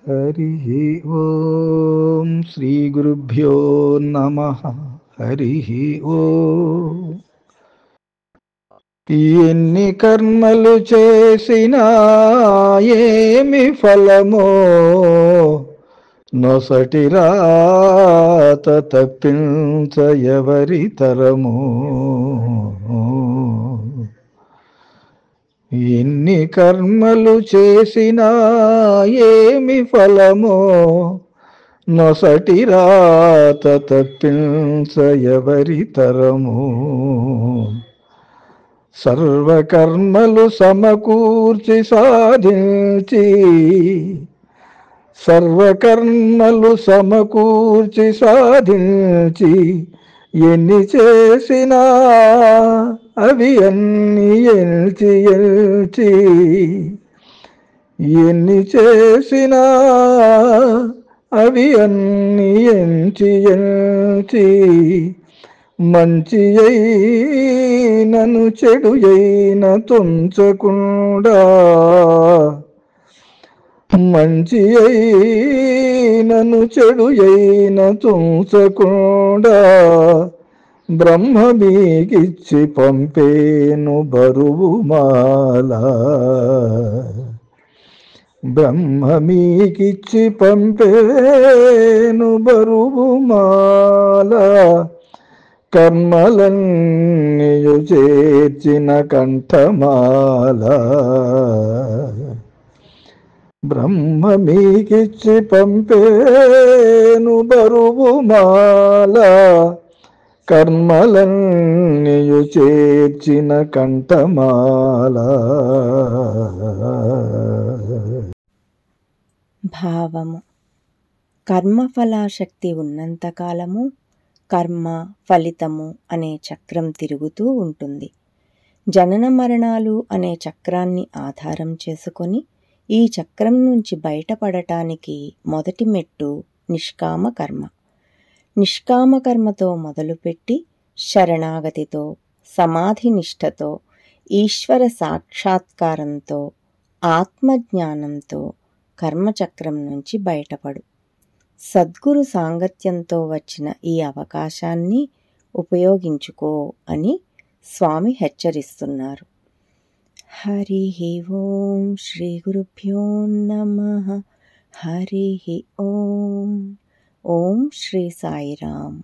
హరి ఓం శ్రీ గురుభ్యో నమః. హరి ఓం. ఎన్ని కర్మలు చేసినా ఏమి ఫలమో, నొసటి రాత తప్పించ ఎవరి తరమో. ఎన్ని కర్మలు చేసినా ఏమి ఫలమో, నొసటి రాత తప్పించ ఎవరి తరమో. సర్వకర్మలు సమకూర్చి సాధించి, సర్వకర్మలు సమకూర్చి సాధించి, ఎన్ని చేసినా అవి అన్ని ఎంచి ఎంచి, ఎన్ని చేసినా అవి అన్ని ఎంచి ఎంచి, మంచి అయినను చెడు అయిన తుంచకుండా, మంచి అయినను చెడు అయిన తుంచకుండా, బ్రహ్మ మీకిచ్చి పంపేను బరువు మాల. బ్రహ్మ మీకిచ్చి పంపేను బరువు మాల. కర్మలన్నీయు చేర్చిన కంఠమాల. బ్రహ్మ మీకిచ్చి పంపేను బరువు మాల. కర్మలన్నీయు చేర్చిన కంఠమాల. భావము: కర్మఫలాశక్తి ఉన్నంతకాలము కర్మ ఫలితము అనే చక్రం తిరుగుతూ ఉంటుంది. జనన మరణాలు అనే చక్రాన్ని ఆధారం చేసుకొని ఈ చక్రం నుంచి బయటపడటానికి మొదటి మెట్టు నిష్కామ కర్మ. నిష్కామ కర్మతో మొదలుపెట్టి శరణాగతితో, సమాధి నిష్టతో, ఈశ్వర సాక్షాత్కారంతో, ఆత్మజ్ఞానంతో కర్మచక్రం నుంచి బయటపడు. సద్గురు సాంగత్యంతో వచ్చిన ఈ అవకాశాన్ని ఉపయోగించుకో అని స్వామి హెచ్చరిస్తున్నారు. హరి ఓం శ్రీ గురుభ్యో నమః. హరి ఓం. ఓం శ్రీ సాయిరామ్.